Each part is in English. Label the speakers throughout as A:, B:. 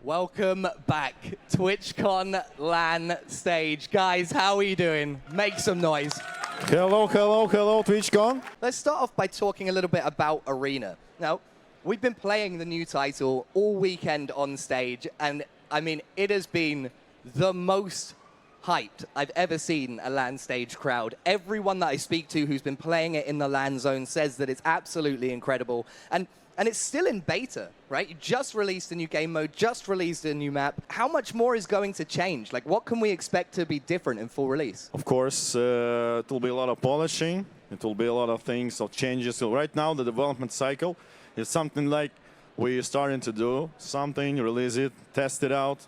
A: Welcome back, Twitchcon LAN stage. Guys, how are you doing? Make some noise.
B: Hello, hello, hello, Twitchcon.
A: Let's start off by talking a little bit about Arena. Now, we've been playing the new title all weekend on stage, and I mean, it has been the most hyped I've ever seen a LAN stage crowd. Everyone that I speak to who's been playing it in the LAN zone says that it's absolutely incredible. And it's still in beta, right? You just released a new game mode, just released a new map. How much more is going to change? Like, what can we expect to be different in full release?
B: Of course, it will be a lot of polishing. It will be a lot of things, of changes. So right now, the development cycle is something like we're starting to do something, release it, test it out,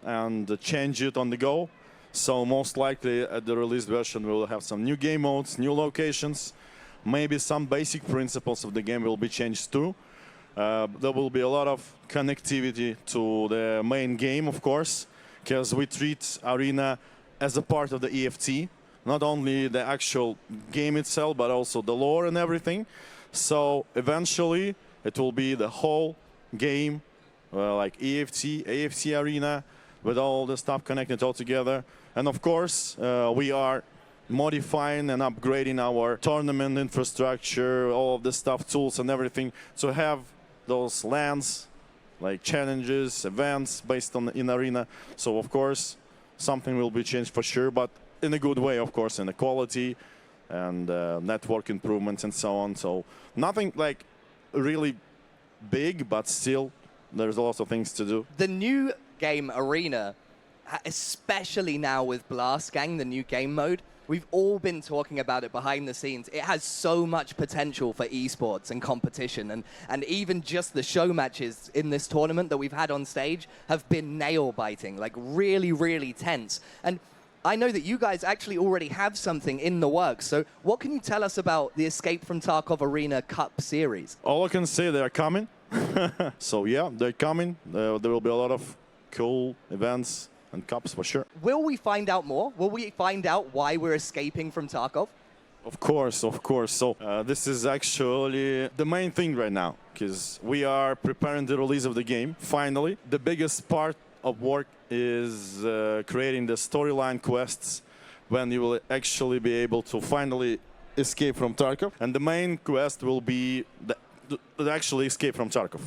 B: and change it on the go. So most likely, at the released version, we'll have some new game modes, new locations. Maybe some basic principles of the game will be changed too. There will be a lot of connectivity to the main game, of course, because we treat Arena as a part of the EFT, not only the actual game itself, but also the lore and everything. So eventually, it will be the whole game, like EFT, AFT Arena, with all the stuff connected all together. And of course, we are modifying and upgrading our tournament infrastructure, all of the stuff, tools and everything, to have those LANs, like challenges, events based on in Arena. So of course, something will be changed for sure, but in a good way, of course, in the quality and network improvements and so on. So nothing like really big, but still there's lots of things to do.
A: The new game Arena, especially now with Blast Gang, the new game mode, we've all been talking about it behind the scenes. It has so much potential for esports and competition, and even just the show matches in this tournament that we've had on stage have been nail-biting, like really, really tense. And I know that you guys actually already have something in the works. So what can you tell us about the Escape from Tarkov Arena Cup series?
B: All I can say, they're coming. So yeah, they're coming. There will be a lot of cool events and cups for sure.
A: Will we find out more? Will we find out why we're escaping from Tarkov?
B: Of course, of course. So this is actually the main thing right now, because we are preparing the release of the game, finally. The biggest part of work is creating the storyline quests when you will actually be able to finally escape from Tarkov. And the main quest will be the actually escape from Tarkov.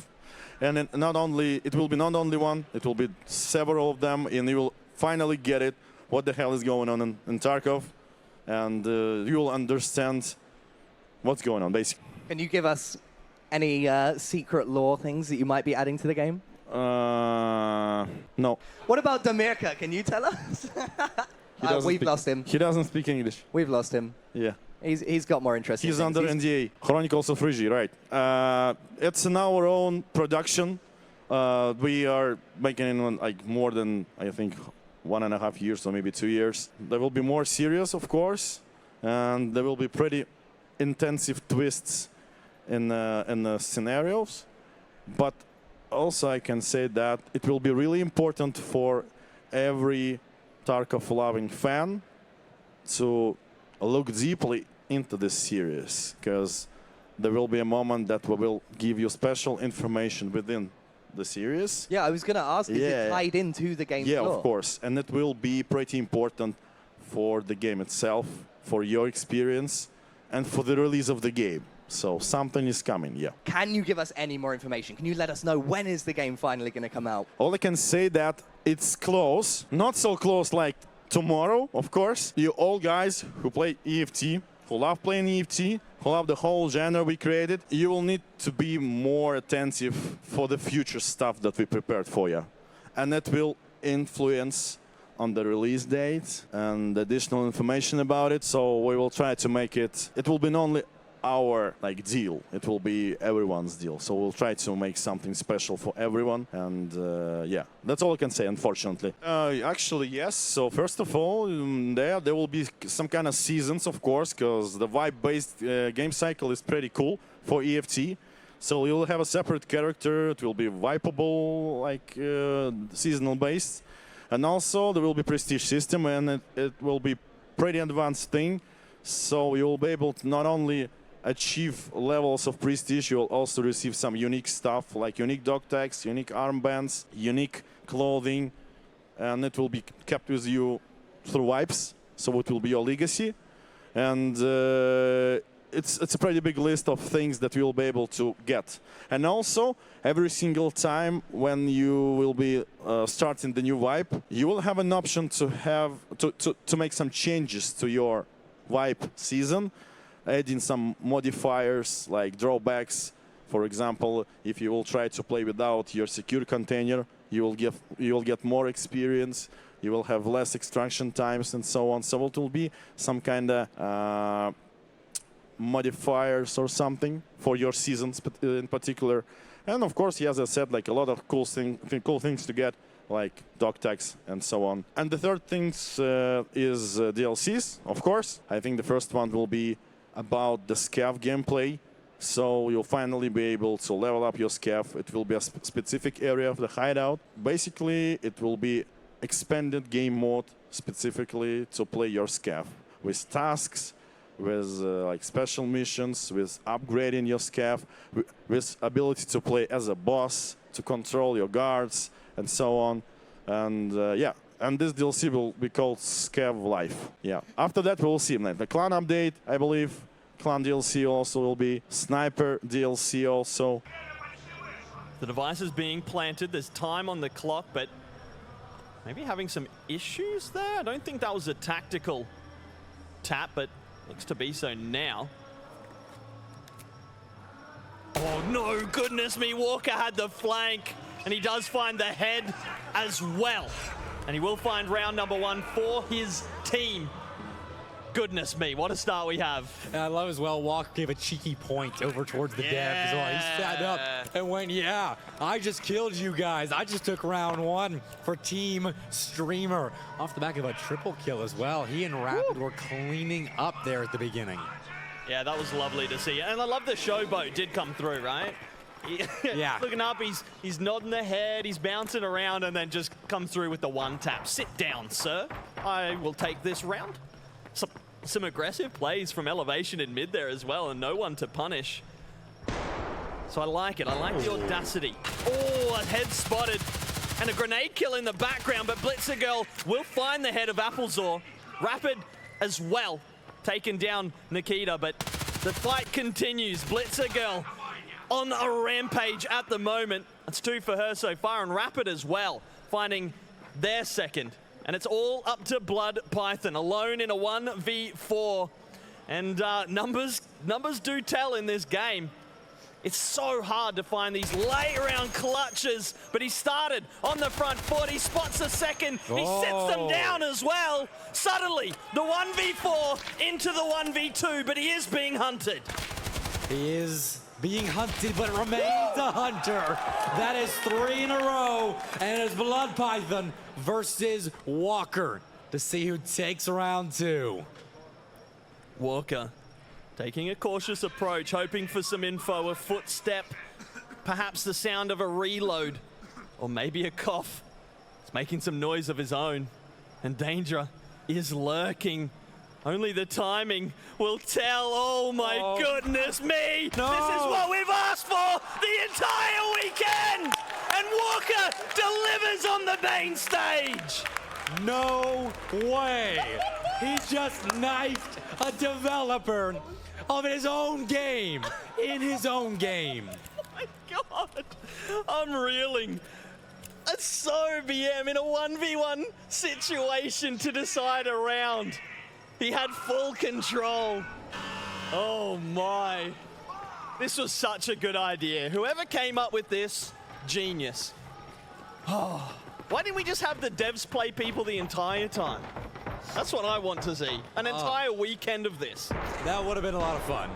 B: And it will be not only one, it will be several of them, and you will finally get it, what the hell is going on in Tarkov, and you will understand what's going on, basically.
A: Can you give us any secret lore things that you might be adding to the game?
B: No.
A: What about Damirka? Can you tell us? We've lost him.
B: He doesn't speak English.
A: We've lost him.
B: Yeah.
A: He's got more interest.
B: He's under NDA. Chronicles of Frigi, right. It's in our own production. We are making it like more than, I think, 1.5 years or maybe 2 years. There will be more serious, of course, and there will be pretty intensive twists in the scenarios. But also I can say that it will be really important for every Tarkov-loving fan to look deeply into this series, because there will be a moment that we will give you special information within the series.
A: Yeah, I was going to ask, is it tied into the game's lore?
B: Yeah, of course. And it will be pretty important for the game itself, for your experience, and for the release of the game. So something is coming, yeah.
A: Can you give us any more information? Can you let us know when is the game finally going to come out?
B: All I can say that it's close. Not so close like tomorrow, of course. You all guys who play EFT, who love playing EFT, who love the whole genre we created, you will need to be more attentive for the future stuff that we prepared for you. And that will influence on the release date and additional information about it. So we will try to make it, it will be not only our deal, it will be everyone's deal. So we'll try to make something special for everyone, and yeah, that's all I can say, unfortunately. Actually, yes. So first of all, there will be some kind of seasons, of course, because the vibe-based game cycle is pretty cool for EFT. So you'll have a separate character. It will be vibeable, like seasonal based, and also there will be prestige system, and it will be pretty advanced thing. So you'll be able to not only achieve levels of prestige, you will also receive some unique stuff like unique dog tags, unique armbands, unique clothing, and it will be kept with you through wipes, so it will be your legacy. And it's a pretty big list of things that you will be able to get. And also, every single time when you will be starting the new wipe, you will have an option to make some changes to your wipe season, adding some modifiers like drawbacks. For example, if you will try to play without your secure container, you will get more experience. You will have less extraction times and so on. So it will be some kind of modifiers or something for your seasons in particular. And of course, as I said, like a lot of cool things to get, like dog tags and so on. And the third thing is DLCs, of course. I think the first one will be about the scav gameplay. So you'll finally be able to level up your scav. It will be a specific area of the hideout. Basically, it will be expanded game mode specifically to play your scav with tasks, with like special missions, with upgrading your scav, with ability to play as a boss, to control your guards, and so on. And yeah, and this DLC will be called Scav Life. Yeah. After that, we'll see. Like the clan update, I believe. Clan DLC also will be. Sniper DLC also.
C: The device is being planted. There's time on the clock, but maybe having some issues there. I don't think that was a tactical tap, but looks to be so now. Oh no, goodness me, Walker had the flank, and he does find the head as well. And he will find round number 1 for his team. Goodness me, what a start we have.
D: And I love as well, Walker gave a cheeky point over towards the dev as well. He sat up and went, yeah, I just killed you guys. I just took round 1 for Team Streamer. Off the back of a triple kill as well. He and Rapid were cleaning up there at the beginning.
C: Yeah, that was lovely to see. And I love the showboat did come through, right?
D: Yeah.
C: Looking up, he's nodding the head, he's bouncing around, and then just comes through with the 1 tap. Sit down, sir. I will take this round. Some aggressive plays from elevation in mid there as well, and no one to punish. So I like it. I like the audacity. Oh, a head spotted. And a grenade kill in the background, but Blitzer Girl will find the head of Applezor. Rapid as well, taking down Nikita, but the fight continues. Blitzer Girl on a rampage at the moment. That's 2 for her so far, and Rapid as well, finding their second. And it's all up to Blood Python, alone in a 1v4. And numbers do tell in this game. It's so hard to find these late round clutches, but he started on the front foot. He spots a second. He sits them down as well. Suddenly, the 1v4 into the 1v2, but he is being hunted.
D: He is being hunted, but remains a hunter. That is 3 in a row, and it's Blood Python versus Walker to see who takes round 2.
C: Walker taking a cautious approach, hoping for some info, a footstep, perhaps the sound of a reload, or maybe a cough. He's making some noise of his own, and danger is lurking. Only the timing will tell. Oh my goodness me!
D: No.
C: This is what we've asked for the entire weekend! And Walker delivers on the main stage!
D: No way! He just knifed a developer of his own game, in his own game.
C: Oh my god! I'm reeling. That's so BM in a 1v1 situation to decide a round. He had full control. Oh my. This was such a good idea. Whoever came up with this, genius. Oh, why didn't we just have the devs play people the entire time? That's what I want to see. An entire weekend of this.
D: That would have been a lot of fun.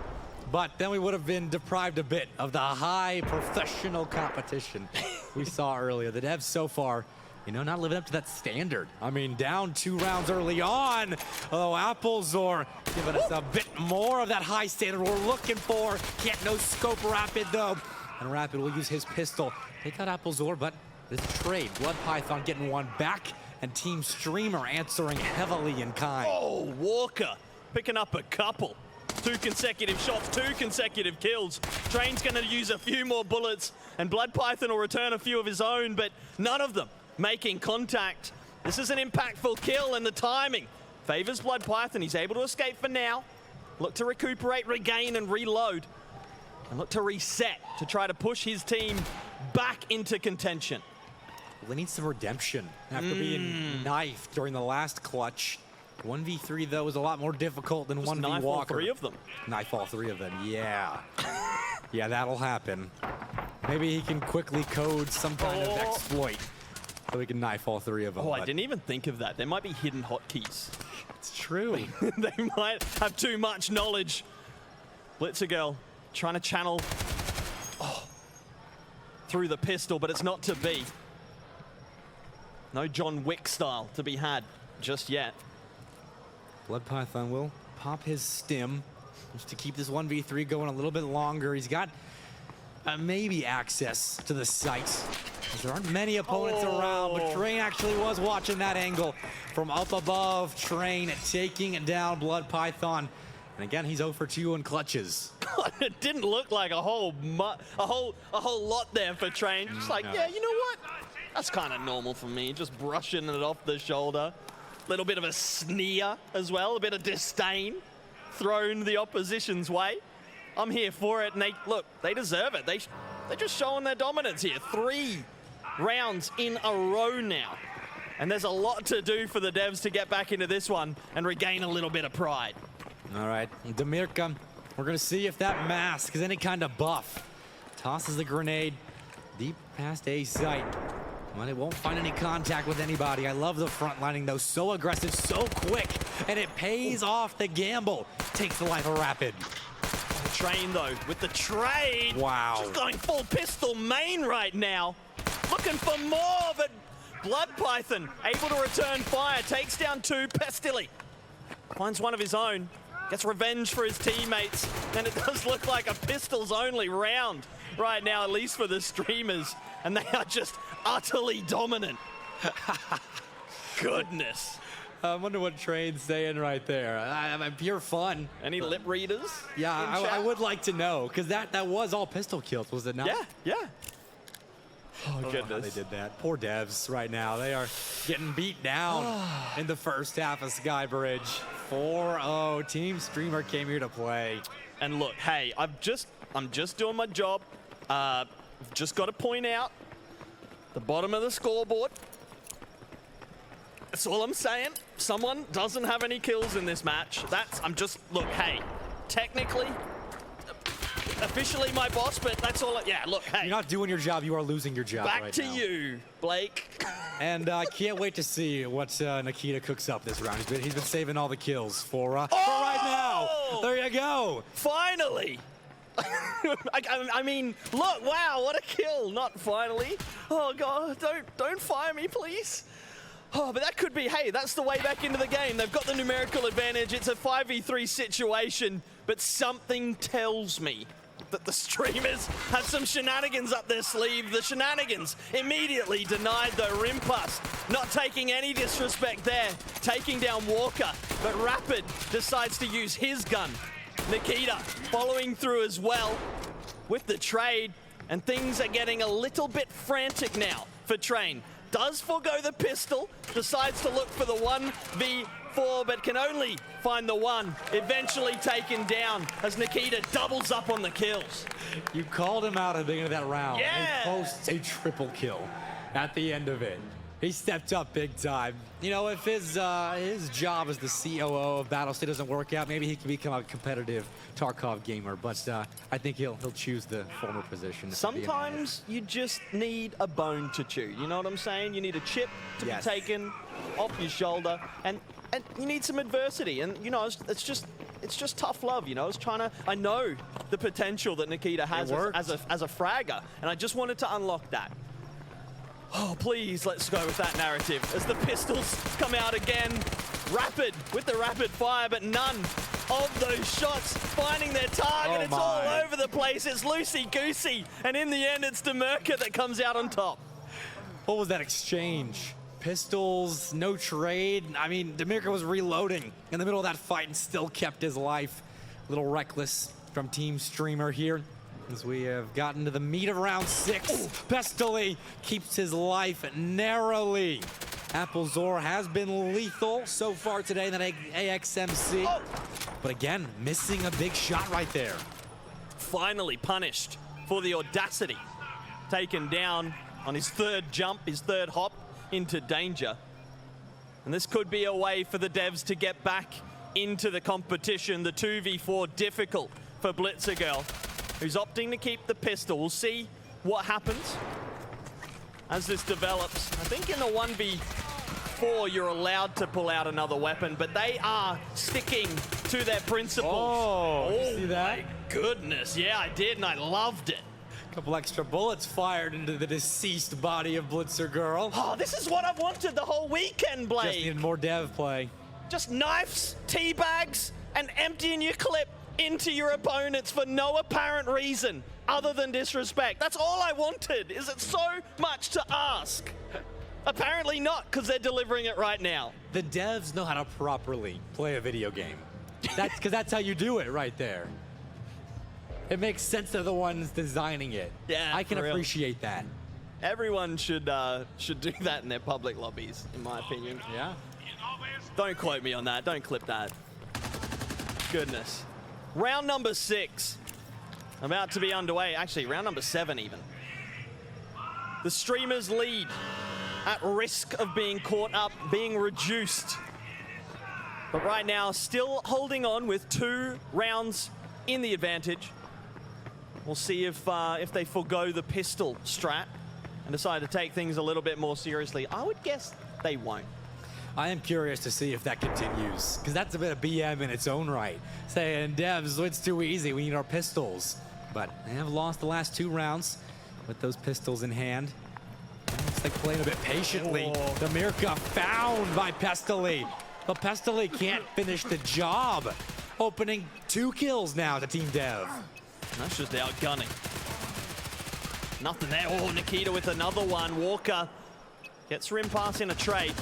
D: But then we would have been deprived a bit of the high professional competition we saw earlier. The devs so far, you know, not living up to that standard. I mean, down 2 rounds early on. Although Applezor giving us a bit more of that high standard we're looking for. Can't no scope Rapid though. And Rapid will use his pistol. Take out Applezor, but this trade, Blood Python getting 1 back, and Team Streamer answering heavily in kind.
C: Oh, Walker picking up a couple. 2 consecutive shots, 2 consecutive kills. Train's going to use a few more bullets, and Blood Python will return a few of his own, but none of them making contact. This is an impactful kill, and the timing favors Blood Python. He's able to escape for now. Look to recuperate, regain, and reload. And look to reset to try to push his team back into contention.
D: Well, they need some redemption after being knifed during the last clutch. 1v3, though, is a lot more difficult than 1v
C: Knife
D: Walker.
C: all 3 of them.
D: Knife all 3 of them, yeah. Yeah, that'll happen. Maybe he can quickly code some kind of exploit so we can knife all 3 of them.
C: Oh, I didn't even think of that. There might be hidden hotkeys.
D: It's true.
C: They might have too much knowledge. Blitzer Girl trying to channel through the pistol, but it's not to be. No John Wick style to be had just yet.
D: Blood Python will pop his stim just to keep this 1v3 going a little bit longer. He's got maybe access to the sight. There aren't many opponents around, but Train actually was watching that angle from up above. Train taking down Blood Python. And again, he's 0 for 2 in clutches.
C: It didn't look like a whole lot there for Train. Just like, yeah, you know what? That's kind of normal for me. Just brushing it off the shoulder. Little bit of a sneer as well, a bit of disdain thrown the opposition's way. I'm here for it, and they deserve it. They're just showing their dominance here. 3 rounds in a row now. And there's a lot to do for the devs to get back into this one and regain a little bit of pride.
D: All right, Demirka, we're gonna see if that mask is any kind of buff. Tosses the grenade deep past A site. Well, it won't find any contact with anybody. I love the front lining, though. So aggressive, so quick, and it pays off the gamble. Takes the life of Rapid.
C: Train, though, with the trade.
D: Wow.
C: Just going full pistol main right now. Looking for more, but Blood Python able to return fire. Takes down 2. Pestilly finds one of his own. Gets revenge for his teammates. And it does look like a pistols only round right now, at least for the streamers. And they are just utterly dominant. Goodness.
D: I wonder what Train's saying right there. I'm pure fun.
C: Any lip readers?
D: Yeah, I would like to know, because that was all pistol kills, was it not?
C: Yeah. Oh,
D: How
C: goodness.
D: they did that. Poor devs right now. They are getting beat down in the first half of Skybridge. 4-0. Team Streamer came here to play.
C: And look, hey, I'm just doing my job. Just got to point out the bottom of the scoreboard. That's all I'm saying. Someone doesn't have any kills in this match. Look, hey, technically, officially my boss, but that's all. Yeah, look, hey.
D: You're not doing your job. You are losing your job
C: Back
D: right
C: to
D: now.
C: you, Blake.
D: And I can't wait to see what Nikita cooks up this round. He's been saving all the kills for right now. There you go.
C: Finally. I mean, look, wow, what a kill. Not finally. Oh, God, don't fire me, please. Oh, but that could be, hey, that's the way back into the game. They've got the numerical advantage. It's a 5v3 situation, but something tells me that the streamers have some shenanigans up their sleeve. The shenanigans immediately denied, though. Rimpas not taking any disrespect there, taking down Walker, but Rapid decides to use his gun. Nikita following through as well with the trade, and things are getting a little bit frantic now for Train. Does forego the pistol, decides to look for the 1v4, but can only find the 1, eventually taken down as Nikita doubles up on the kills.
D: You called him out at the end of that round.
C: Yeah.
D: And posts a triple kill at the end of it. He stepped up big time. You know, if his job as the COO of Battlestate doesn't work out, maybe he can become a competitive Tarkov gamer. But I think he'll choose the former position.
C: Sometimes you just need a bone to chew. You know what I'm saying? You need a chip to be taken off your shoulder, and you need some adversity. And you know, it's just tough love. You know, I know the potential that Nikita has as a fragger, and I just wanted to unlock that. Oh, please, let's go with that narrative. As the pistols come out again, Rapid with the rapid fire, but none of those shots finding their target. It's all over the place. It's loosey-goosey. And in the end, it's Demirka that comes out on top.
D: What was that exchange? Pistols, no trade. I mean, Demirka was reloading in the middle of that fight and still kept his life. little reckless from Team Streamer here as we have gotten to the meat of round 6. Pestily keeps his life narrowly. Applezor has been lethal so far today in that AXMC. But again, missing a big shot right there.
C: Finally punished for the audacity. Taken down on his third jump, his third hop into danger. And this could be a way for the devs to get back into the competition. The 2v4 difficult for Blitzergirl, who's opting to keep the pistol. We'll see what happens as this develops. I think in the 1v4, you're allowed to pull out another weapon, but they are sticking to their principles.
D: Oh, you see that?
C: My goodness. Yeah, I did, and I loved it.
D: A couple extra bullets fired into the deceased body of Blitzergirl.
C: Oh, this is what I've wanted the whole weekend, Blade.
D: Just needed more dev play.
C: Just knives, tea bags, and emptying your clip into your opponents for no apparent reason other than disrespect. That's all I wanted. Is it so much to ask? Apparently not, because they're delivering it right now.
D: The devs know how to properly play a video game. That's because that's how you do it right there. It makes sense they're the ones designing it.
C: Yeah,
D: I can
C: for real.
D: appreciate that.
C: Everyone should do that in their public lobbies, in my opinion.
D: Yeah.
C: Don't quote me on that. Don't clip that. Goodness. Round number 6. About to be underway. Actually, round number 7 even. The streamers lead at risk of being caught up, being reduced. But right now, still holding on with 2 rounds in the advantage. We'll see if they forgo the pistol strat and decide to take things a little bit more seriously. I would guess they won't.
D: I am curious to see if that continues, because that's a bit of BM in its own right. Saying, devs, it's too easy, we need our pistols. But they have lost the last 2 rounds with those pistols in hand. Looks like playing a bit patiently. The Mirka found by Pestily. But Pestily can't finish the job. Opening 2 kills now to Team Dev.
C: That's just outgunning. Nothing there. Oh, Nikita with another one. Walker gets rim pass in a trade.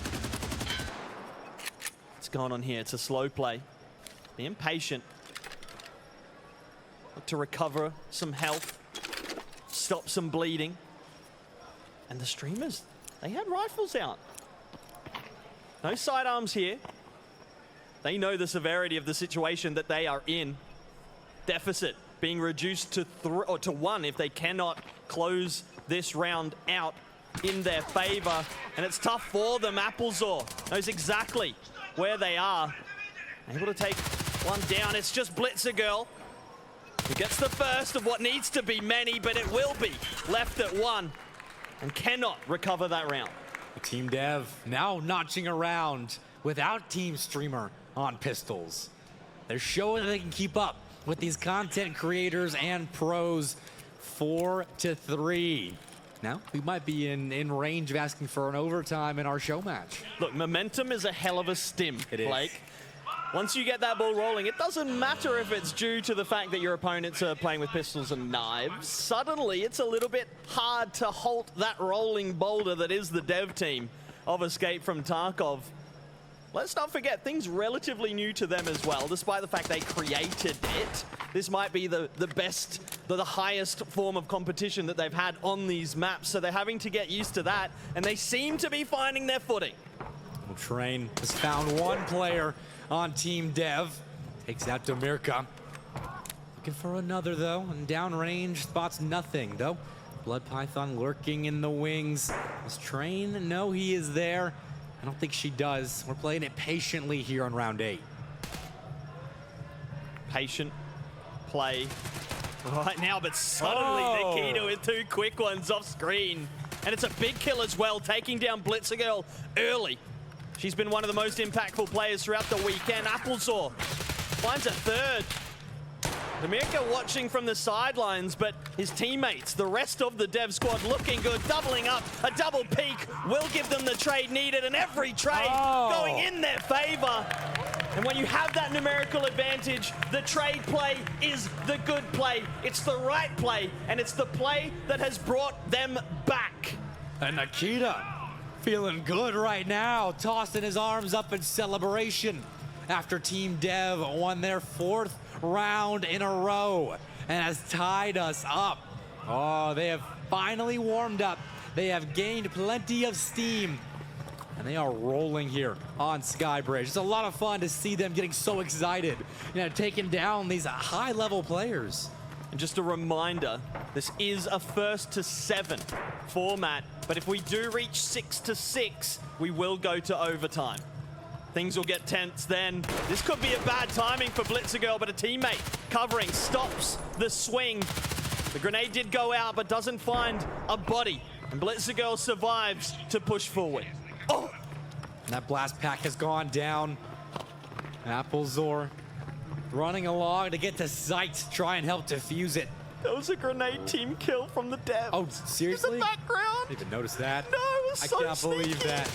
C: What's going on here? It's a slow play. Being patient. Look to recover some health. Stop some bleeding. And the streamers, they had rifles out. No sidearms here. They know the severity of the situation that they are in. Deficit being reduced to 1 if they cannot close this round out in their favor. And it's tough for them. Applezor knows exactly where they are. Able to take one down. It's just Blitzergirl who gets the first of what needs to be many, but it will be left at 1 and cannot recover that round.
D: Team Dev now notching around without Team Streamer on pistols. They're showing that they can keep up with these content creators and pros. 4-3. Now, we might be in range of asking for an overtime in our show match.
C: Look, momentum is a hell of a stim,
D: It is.
C: Blake. Once you get that ball rolling, it doesn't matter if it's due to the fact that your opponents are playing with pistols and knives. Suddenly, it's a little bit hard to halt that rolling boulder that is the dev team of Escape from Tarkov. Let's not forget, things relatively new to them as well, despite the fact they created it. This might be the best, the highest form of competition that they've had on these maps, so they're having to get used to that, and they seem to be finding their footing.
D: Well, Train has found 1 player on Team Dev. Takes out Demirka. Looking for another, though, and downrange spots nothing, though. Blood Python lurking in the wings. Does Train know he is there? I don't think she does. We're playing it patiently here on round 8.
C: Patient play right now, but suddenly Nikita with 2 quick ones off screen. And it's a big kill as well, taking down Blitzergirl early. She's been one of the most impactful players throughout the weekend. Applezor finds a 3rd. Demirka watching from the sidelines, but his teammates, the rest of the dev squad looking good, doubling up. A double peak will give them the trade needed, and every trade going in their favor. And when you have that numerical advantage, the trade play is the good play. It's the right play, and it's the play that has brought them back.
D: And Nikita feeling good right now, tossing his arms up in celebration after Team Dev won their 4th round in a row and has tied us up. Oh, they have finally warmed up. They have gained plenty of steam. And they are rolling here on Skybridge. It's a lot of fun to see them getting so excited, taking down these high-level players.
C: And just a reminder, this is a 1st to 7 format, but if we do reach 6 to 6, we will go to overtime. Things will get tense then. This could be a bad timing for Blitzergirl, but a teammate covering stops the swing. The grenade did go out, but doesn't find a body. And Blitzergirl survives to push forward. Oh!
D: And that blast pack has gone down. Applezor running along to get to sight, try and help defuse it.
C: That was a grenade team kill from the dev.
D: Oh, seriously?
C: In the background.
D: I didn't even notice that.
C: No, it was so
D: I can't believe that.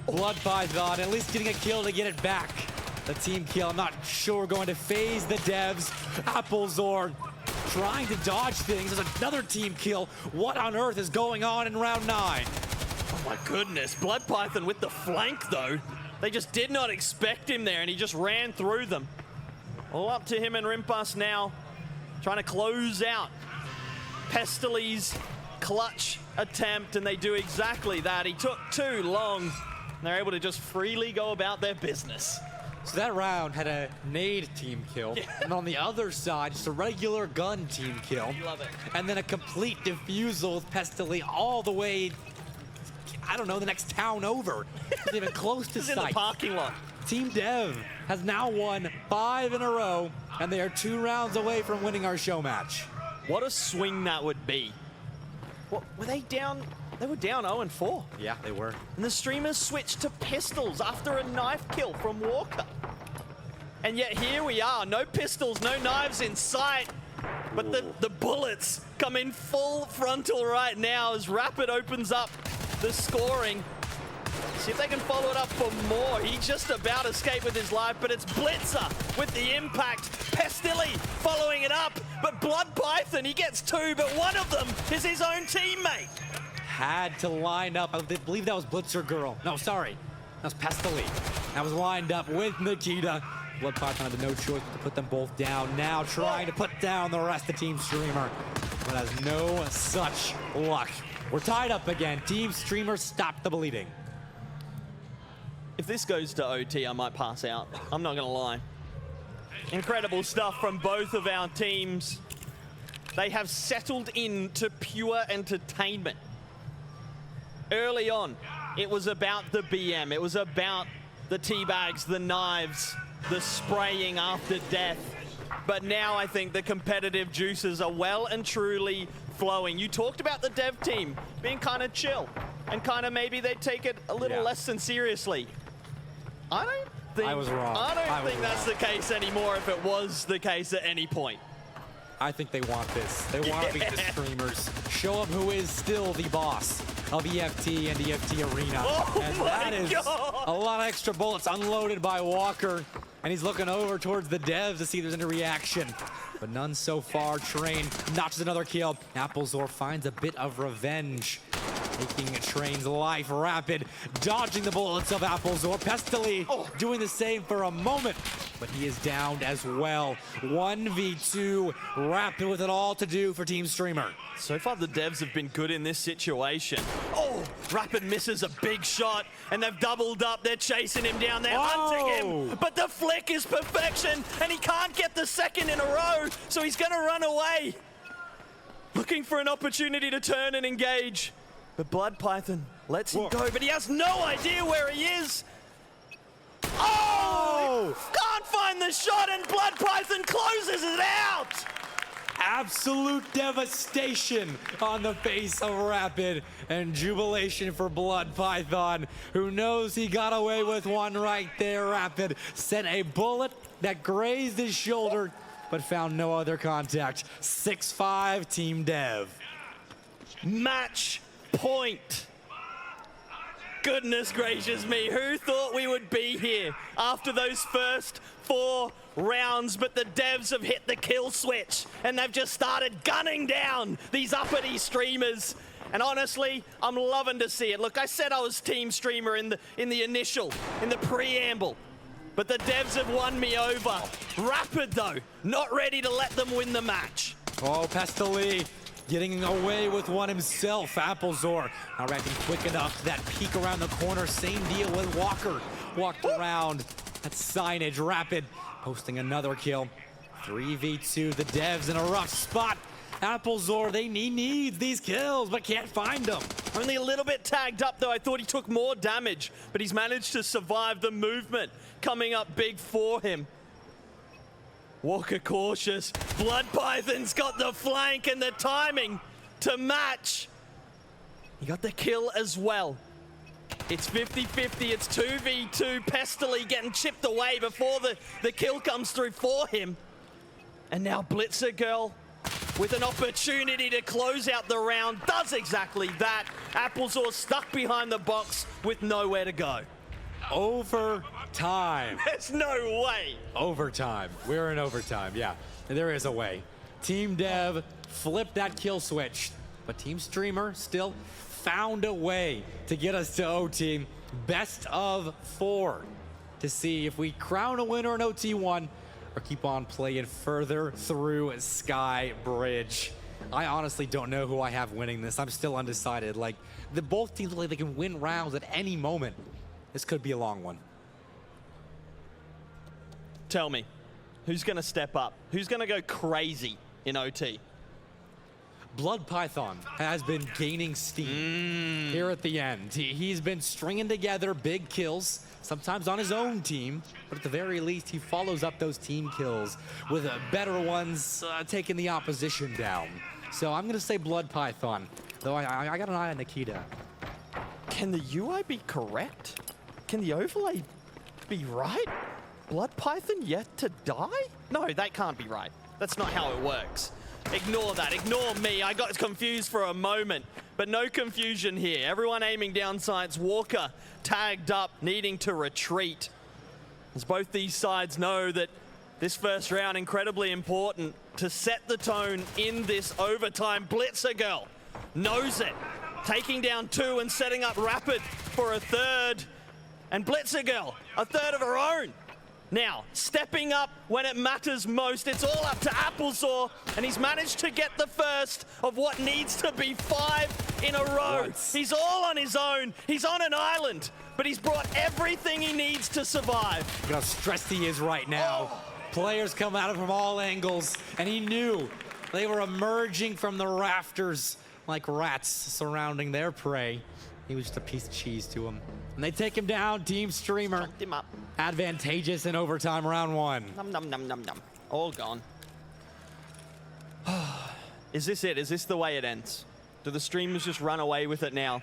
D: Blood Python at least getting a kill to get it back. The team kill, I'm not sure, going to phase the devs. Applezor trying to dodge things. There's another team kill. What on earth is going on in round 9?
C: Oh my goodness, Blood Python with the flank though. They just did not expect him there and he just ran through them. All up to him and Rimpas now, trying to close out Pestily's clutch attempt, and they do exactly that. He took too long, and they're able to just freely go about their business.
D: So that round had a nade team kill, and on the other side, just a regular gun team kill.
C: Love it.
D: And then a complete defusal with Pestily all the way, I don't know, the next town over. Not even close to
C: He's in
D: sight.
C: the parking lot.
D: Team Dev has now won 5 in a row, and they are 2 rounds away from winning our show match.
C: What a swing that would be. What, were they down? They were down 0-4.
D: Yeah, they were.
C: And the streamers switched to pistols after a knife kill from Walker. And yet here we are, no pistols, no knives in sight. But the bullets come in full frontal right now as Rapid opens up the scoring. See if they can follow it up for more. He just about escaped with his life, but it's Blitzer with the impact. Pestily following it up, but Blood Python, he gets 2, but one of them is his own teammate.
D: Had to line up. I believe that was Blitzergirl. No, sorry. That was Pestily. That was lined up with Nikita. Blood Python had no choice but to put them both down. Now trying to put down the rest of Team Streamer, but has no such luck. We're tied up again. Team Streamer, stop the bleeding.
C: If this goes to OT, I might pass out. I'm not gonna lie. Incredible stuff from both of our teams. They have settled into pure entertainment. Early on, it was about the BM. It was about the teabags, the knives, the spraying after death. But now I think the competitive juices are well and truly flowing. You talked about the dev team being kind of chill and kind of maybe they take it a little less than seriously. I don't think
D: I was wrong.
C: I don't think that's the case anymore if it was the case at any point.
D: I think they want this. They want to beat the Streamers. Show them who is still the boss of EFT and EFT Arena.
C: Oh
D: and
C: my
D: that is
C: God.
D: a lot of extra bullets unloaded by Walker. And he's looking over towards the devs to see if there's any reaction. But none so far. Train notches another kill. Applezor finds a bit of revenge. Taking Train's life. Rapid dodging the bullets of Applezor. Pestily doing the same for a moment. But he is downed as well. 1v2. Rapid with it all to do for Team Streamer.
C: So far, the devs have been good in this situation. Oh, Rapid misses a big shot, and they've doubled up. They're chasing him down. They're hunting him. But the flick is perfection, and he can't get the second in a row, so he's going to run away. Looking for an opportunity to turn and engage. But Blood Python lets him go, but he has no idea where he is. Oh! Can't find the shot, and Blood Python closes it out.
D: Absolute devastation on the face of Rapid, and jubilation for Blood Python, who knows he got away with one right there. Rapid sent a bullet that grazed his shoulder, but found no other contact. 6-5 Team Dev.
C: Match point. Goodness gracious me, who thought we would be here after those first 4 rounds? But the devs have hit the kill switch and they've just started gunning down these uppity streamers. And honestly, I'm loving to see it. Look, I said I was Team Streamer in the preamble. but the devs have won me over. Rapid, though, not ready to let them win the match.
D: Oh, Pestily getting away with one himself. Applezor not reacting quick enough to that peek around the corner. Same deal with Walker. Walked around that signage. Rapid posting another kill. 3v2, the devs in a rough spot. Applezor, he needs these kills, but can't find them.
C: Only a little bit tagged up, though. I thought he took more damage, but he's managed to survive the movement coming up big for him. Walker cautious. Blood Python's got the flank and the timing to match. He got the kill as well. It's 50-50, it's 2v2. Pestily getting chipped away before the kill comes through for him. And now Blitzer Girl with an opportunity to close out the round, does exactly that. Applezor stuck behind the box with nowhere to go.
D: Overtime.
C: There's no way.
D: Overtime. We're in overtime, yeah. There is a way. Team Dev flipped that kill switch, but Team Streamer still found a way to get us to OT. Best of 4 to see if we crown a winner in OT1 or keep on playing further through Sky Bridge. I honestly don't know who I have winning this. I'm still undecided. Like, both teams look like they can win rounds at any moment. This could be a long one.
C: Tell me, who's gonna step up? Who's gonna go crazy in OT?
D: Blood Python has been gaining steam here at the end. He's been stringing together big kills, sometimes on his own team, but at the very least, he follows up those team kills with better ones taking the opposition down. So I'm gonna say Blood Python, though I got an eye on Nikita.
C: Can the UI be correct? Can the overlay be right? Blood Python yet to die? No, that can't be right. That's not how it works. Ignore that, ignore me. I got confused for a moment, but no confusion here. Everyone aiming down sights. Walker tagged up, needing to retreat. As both these sides know that this first round incredibly important to set the tone in this overtime. Blitzer Girl knows it. Taking down 2 and setting up Rapid for a third. And Blitzer Girl, a third of her own. Now, stepping up when it matters most. It's all up to Applezor, and he's managed to get the first of what needs to be 5 in a row.
D: What?
C: He's all on his own. He's on an island, but he's brought everything he needs to survive.
D: Look how stressed he is right now. Players come at him from all angles, and he knew they were emerging from the rafters like rats surrounding their prey. He was just a piece of cheese to him. And they take him down, Team Streamer.
C: Pumped him up.
D: Advantageous in overtime, round 1.
C: Num, num, num, num, num. All gone. Is this it? Is this the way it ends? Do the streamers just run away with it now?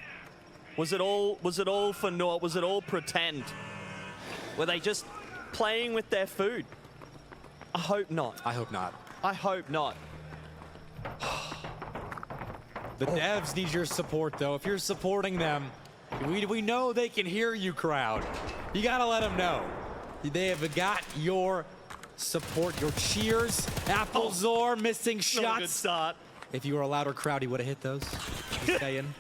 C: Was it all for naught? Was it all pretend? Were they just playing with their food? I hope not.
D: I hope not.
C: I hope not.
D: The devs need your support, though. If you're supporting them, we know they can hear you, crowd. You gotta let them know. They have got your support, your cheers. Applezor missing
C: Not a good
D: shots.
C: start.
D: If you were a louder crowd, he would have hit those. Just saying.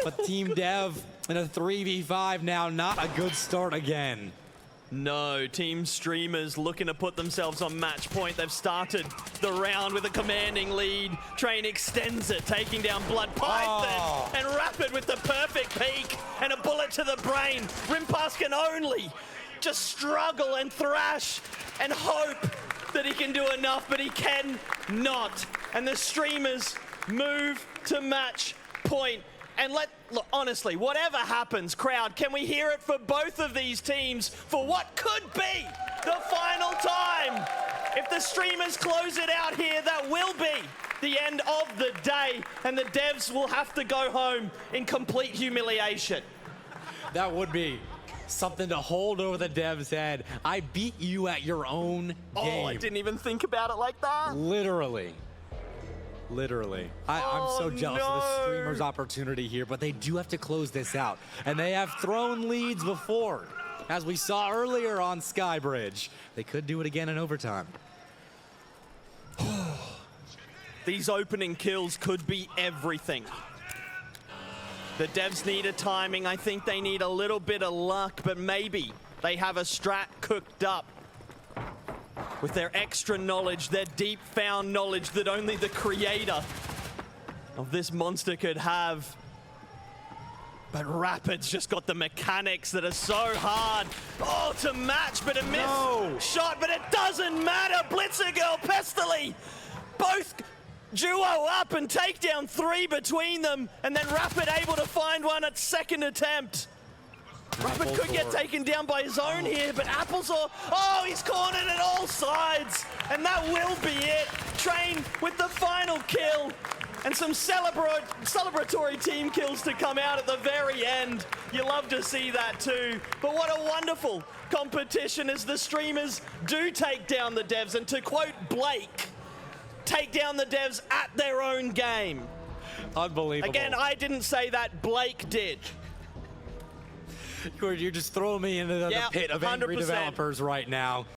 D: But Team Dev in a 3v5 now, not a good start again.
C: No, Team Streamers looking to put themselves on match point. They've started the round with a commanding lead. Train extends it, taking down Blood Python. And Rapid with the perfect peek and a bullet to the brain. Rimpass can only just struggle and thrash and hope that he can do enough, but he can not. And the Streamers move to match point. And look, honestly, whatever happens, crowd, can we hear it for both of these teams for what could be the final time? If the Streamers close it out here, that will be the end of the day, and the devs will have to go home in complete humiliation.
D: That would be something to hold over the devs' head. I beat you at your own game.
C: Oh, I didn't even think about it like that.
D: Literally. Literally. I'm so jealous of the Streamers' opportunity here, but they do have to close this out. And they have thrown leads before, as we saw earlier on Skybridge. They could do it again in overtime.
C: These opening kills could be everything. The devs need a timing. I think they need a little bit of luck, but maybe They have a strat cooked up with their extra knowledge, their deep found knowledge that only the creator of this monster could have. But Rapid's just got the mechanics that are so hard. Oh, to match, but a miss shot, but it doesn't matter. Blitzer Girl, Pestily, both duo up and take down 3 between them, and then Rapid able to find one at second attempt. Rapid could get taken down by his own here, but Applesore, oh, he's cornered at all sides, and that will be it. Train with the final kill, and some celebratory team kills to come out at the very end. You love to see that too. But what a wonderful competition as the streamers do take down the devs, and to quote Blake, take down the devs at their own game.
D: Unbelievable.
C: Again, I didn't say that, Blake did.
D: You're just throwing me into the pit of angry
C: 100%.
D: developers right now.